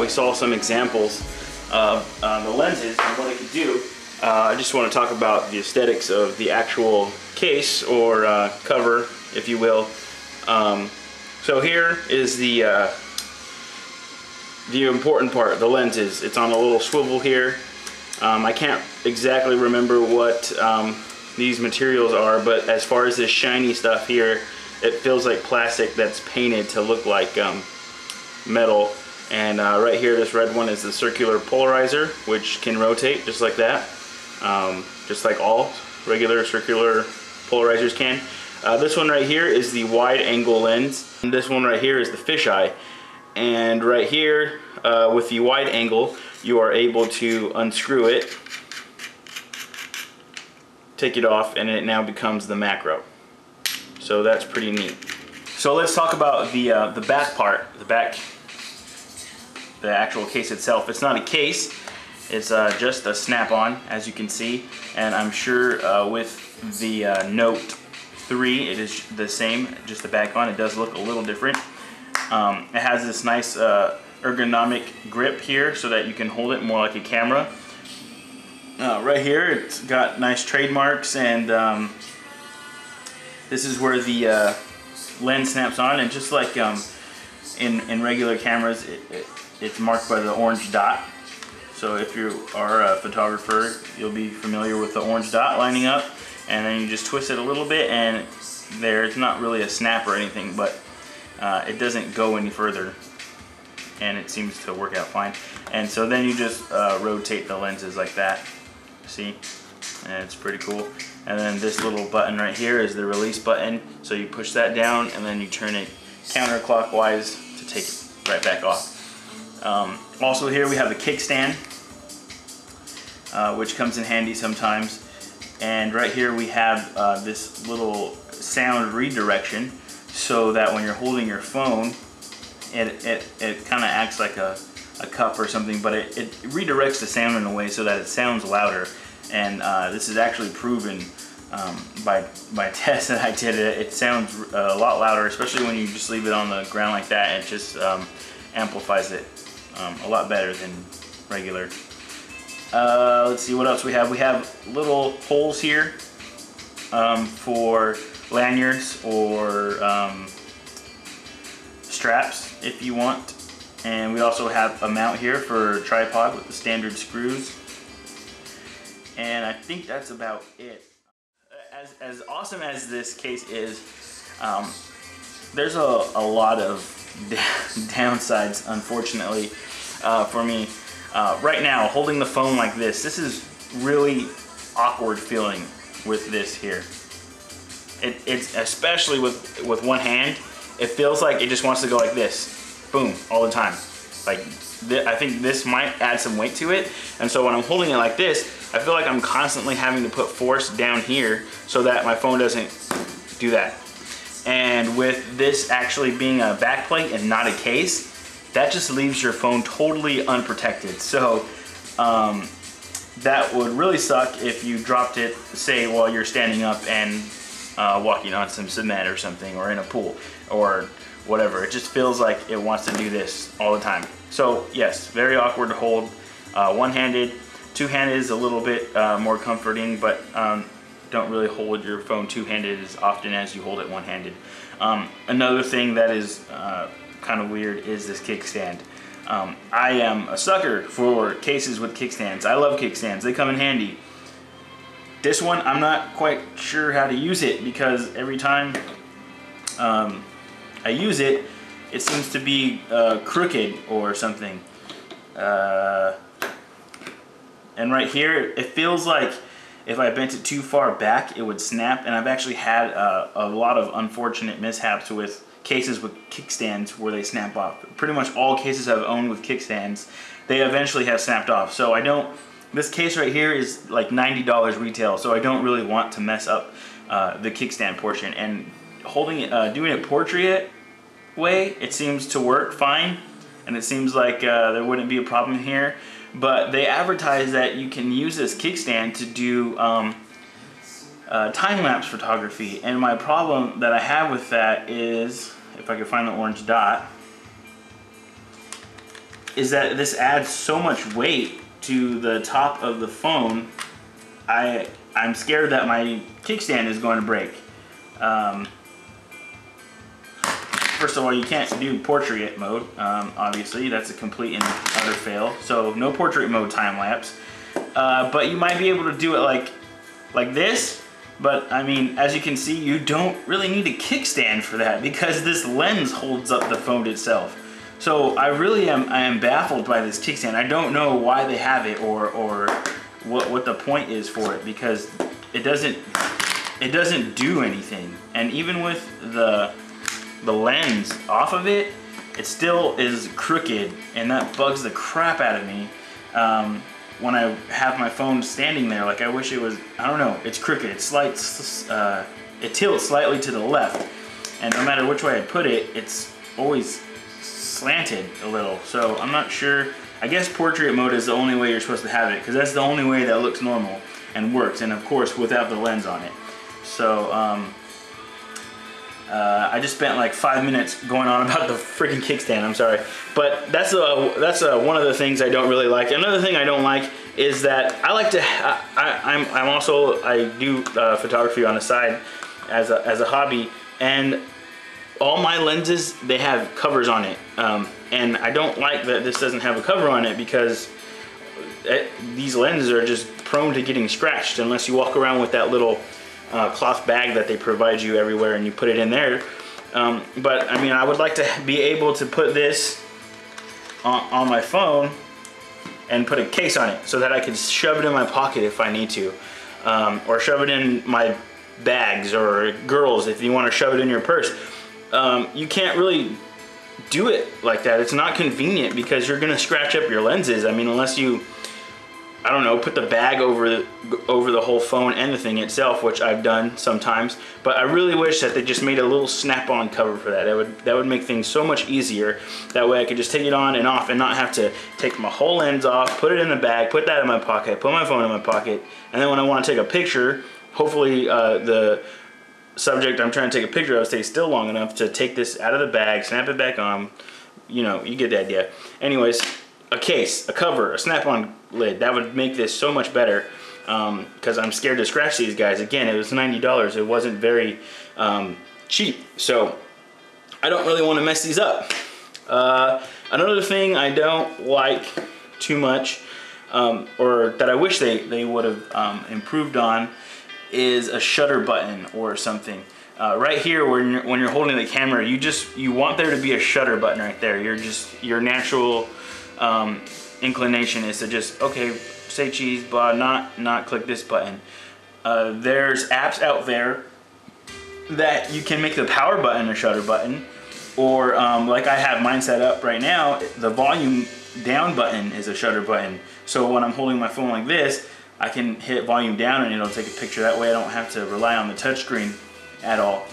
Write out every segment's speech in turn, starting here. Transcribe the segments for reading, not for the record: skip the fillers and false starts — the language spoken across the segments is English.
we saw some examples of the lenses and what it could do, I just want to talk about the aesthetics of the actual case or cover, if you will. So here is the important part, the lenses. It's on a little swivel here. I can't exactly remember what these materials are, but as far as this shiny stuff here, it feels like plastic that's painted to look like metal. And right here, this red one is the circular polarizer, which can rotate just like that, just like all regular circular polarizers can. This one right here is the wide angle lens, and this one right here is the fisheye. And right here, with the wide angle, you are able to unscrew it, take it off, and it now becomes the macro. So that's pretty neat. So let's talk about the back part, the actual case itself. It's not a case, it's just a snap-on, as you can see. And I'm sure with the Note 3, it is the same, just the back on. It does look a little different. It has this nice ergonomic grip here so that you can hold it more like a camera. Right here, it's got nice trademarks, and this is where the lens snaps on, and just like in regular cameras, it's marked by the orange dot. So if you are a photographer, you'll be familiar with the orange dot lining up, and then you just twist it a little bit, and there, it's not really a snap or anything, but it doesn't go any further, and it seems to work out fine. And so then you just rotate the lenses like that, see, and it's pretty cool. And then this little button right here is the release button, so you push that down and then you turn it counterclockwise to take it right back off. Also here we have a kickstand, which comes in handy sometimes. And right here we have this little sound redirection, so that when you're holding your phone, it kind of acts like a cup or something, but it redirects the sound in a way so that it sounds louder. And this is actually proven by tests that I did. It sounds a lot louder, especially when you just leave it on the ground like that. It just amplifies it a lot better than regular. Let's see what else we have. We have little holes here for lanyards or straps if you want. And we also have a mount here for a tripod with the standard screws. And I think that's about it. As awesome as this case is, there's a lot of downsides, unfortunately, for me. Right now, holding the phone like this is really awkward feeling with this here. It's especially with one hand, it feels like it just wants to go like this, boom, all the time. Like, I think this might add some weight to it, and so when I'm holding it like this, I feel like I'm constantly having to put force down here so that my phone doesn't do that. And with this actually being a backplate and not a case, that just leaves your phone totally unprotected. So that would really suck if you dropped it, say, while you're standing up and walking on some cement or something, or in a pool or whatever. It just feels like it wants to do this all the time. So yes, very awkward to hold one-handed. Two-handed is a little bit more comforting, but don't really hold your phone two-handed as often as you hold it one-handed. Another thing that is kind of weird is this kickstand. I am a sucker for cases with kickstands. I love kickstands. They come in handy. This one, I'm not quite sure how to use it, because every time I use it, it seems to be crooked or something. And right here, it feels like if I bent it too far back, it would snap. And I've actually had a lot of unfortunate mishaps with cases with kickstands where they snap off. Pretty much all cases I've owned with kickstands, they eventually have snapped off. So I don't, this case right here is like $90 retail, so I don't really want to mess up the kickstand portion. And holding it, doing it portrait way, it seems to work fine, and it seems like there wouldn't be a problem here. But they advertise that you can use this kickstand to do time-lapse photography, and my problem that I have with that is, if I can find the orange dot, is that this adds so much weight to the top of the phone. I'm scared that my kickstand is going to break. First of all, you can't do portrait mode, obviously. That's a complete and utter fail. So no portrait mode time lapse. But you might be able to do it like this. But I mean, as you can see, you don't really need a kickstand for that because this lens holds up the phone itself. So I am baffled by this kickstand. I don't know why they have it or what the point is for it, because it doesn't do anything. And even with the lens off of it, it still is crooked, and that bugs the crap out of me when I have my phone standing there. Like, I wish it was, I don't know, it's crooked. It's it tilts slightly to the left, and no matter which way I put it, it's always slanted a little. So I'm not sure. I guess portrait mode is the only way you're supposed to have it, because that's the only way that looks normal and works, and of course without the lens on it. So I just spent like 5 minutes going on about the freaking kickstand. I'm sorry, but that's one of the things I don't really like. Another thing I don't like is that I like to. I do photography on the side as a hobby, and all my lenses, they have covers on it, and I don't like that this doesn't have a cover on it, because these lenses are just prone to getting scratched unless you walk around with that little cloth bag that they provide you everywhere and you put it in there. But I mean, I would like to be able to put this on my phone and put a case on it so that I could shove it in my pocket if I need to, or shove it in my bags, or girls, if you want to shove it in your purse. You can't really do it like that. It's not convenient because you're gonna scratch up your lenses. I mean, unless you, I don't know, put the bag over the whole phone and the thing itself, which I've done sometimes. But I really wish that they just made a little snap-on cover for that. That would make things so much easier. That way I could just take it on and off and not have to take my whole lens off, put it in the bag, put that in my pocket, put my phone in my pocket, and then when I want to take a picture, hopefully the subject I'm trying to take a picture of stays still long enough to take this out of the bag, snap it back on. You know, you get the idea. Anyways, a case, a cover, a snap-on lid, that would make this so much better, because I'm scared to scratch these guys. Again, it was $90. It wasn't very cheap, so I don't really want to mess these up. Another thing I don't like too much, or that I wish they would have improved on, is a shutter button or something. Right here, when you're holding the camera, you want there to be a shutter button right there. Your natural inclination is to just, okay, say cheese, blah, not click this button. There's apps out there that you can make the power button a shutter button, or like I have mine set up right now, the volume down button is a shutter button. So when I'm holding my phone like this, I can hit volume down and it'll take a picture. That way I don't have to rely on the touchscreen at all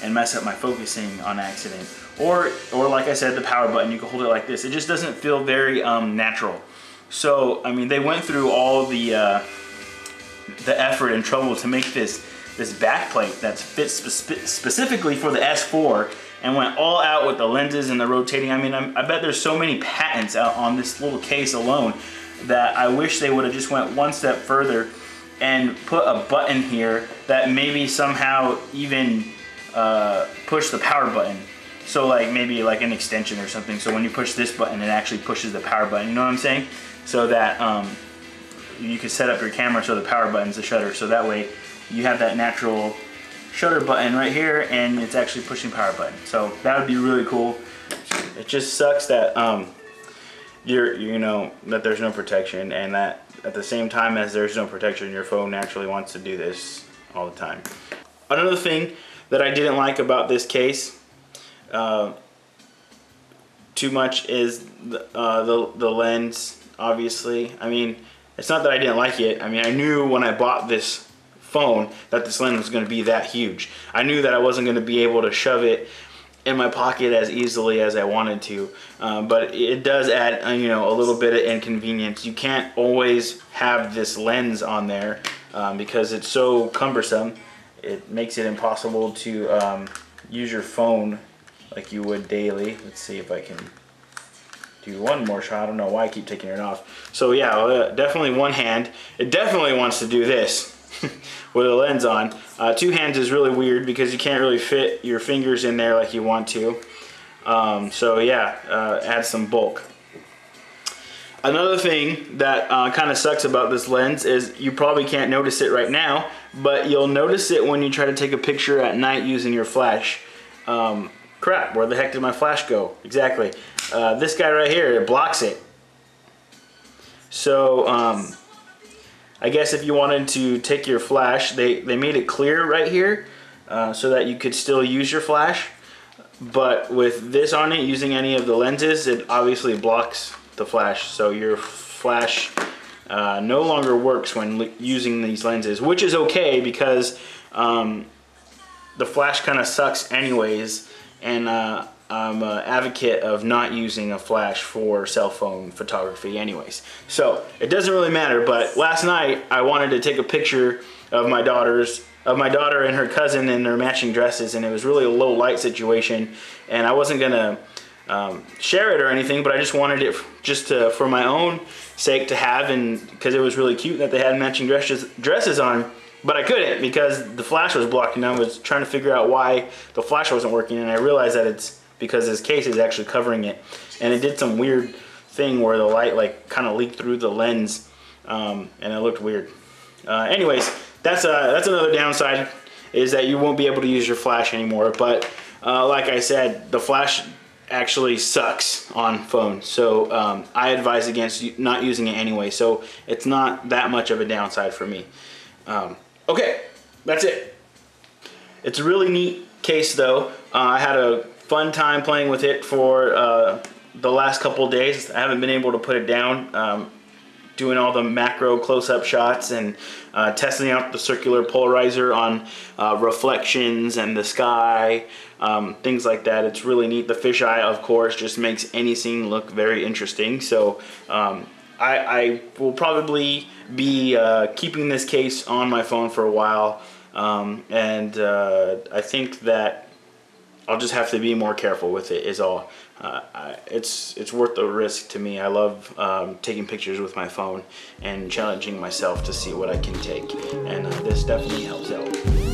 and mess up my focusing on accident. Or like I said, the power button, you can hold it like this. It just doesn't feel very natural. So, I mean, they went through all the effort and trouble to make this back plate that's fit specifically for the S4, and went all out with the lenses and the rotating. I mean, I bet there's so many patents out on this little case alone that I wish they would have just went one step further and put a button here that maybe somehow even push the power button. So like maybe like an extension or something. So when you push this button, it actually pushes the power button. You know what I'm saying? So that you can set up your camera so the power button's the shutter. So that way you have that natural shutter button right here, and it's actually pushing power button. So that would be really cool. It just sucks that you know that there's no protection, and that at the same time as there's no protection, your phone naturally wants to do this all the time. Another thing that I didn't like about this case too much is the lens. Obviously, I mean, it's not that I didn't like it. I mean, I knew when I bought this phone that this lens was going to be that huge. I knew that I wasn't going to be able to shove it in my pocket as easily as I wanted to, but it does add you know, a little bit of inconvenience. You can't always have this lens on there because it's so cumbersome. It makes it impossible to use your phone like you would daily. Let's see if I can do one more shot. I don't know why I keep taking it off. So yeah, definitely one hand. It definitely wants to do this with a lens on. Two hands is really weird because you can't really fit your fingers in there like you want to. So yeah, add some bulk. Another thing that kind of sucks about this lens is you probably can't notice it right now, but you'll notice it when you try to take a picture at night using your flash. Crap, where the heck did my flash go? Exactly. This guy right here, it blocks it. So I guess if you wanted to take your flash, they made it clear right here so that you could still use your flash. But with this on it, using any of the lenses, it obviously blocks the flash. So your flash no longer works when using these lenses, which is okay because the flash kind of sucks anyways. And I'm an advocate of not using a flash for cell phone photography anyways. So it doesn't really matter, but last night I wanted to take a picture of my daughter and her cousin in their matching dresses, and it was really a low light situation, and I wasn't gonna share it or anything, but I just wanted it just for my own sake to have, and because it was really cute that they had matching dresses on. But I couldn't because the flash was blocked, and I was trying to figure out why the flash wasn't working, and I realized that it's because this case is actually covering it, and it did some weird thing where the light like kind of leaked through the lens, and it looked weird. Anyways, that's another downside, is that you won't be able to use your flash anymore. But like I said, the flash actually sucks on phones, so I advise against not using it anyway. So it's not that much of a downside for me. Okay, that's it. It's a really neat case though. I had a fun time playing with it for the last couple of days. I haven't been able to put it down, doing all the macro close-up shots and testing out the circular polarizer on reflections and the sky, things like that. It's really neat. The fisheye, of course, just makes any scene look very interesting. So I will probably be keeping this case on my phone for a while, and I think that I'll just have to be more careful with it is all. It's worth the risk to me. I love taking pictures with my phone and challenging myself to see what I can take, and this definitely helps out.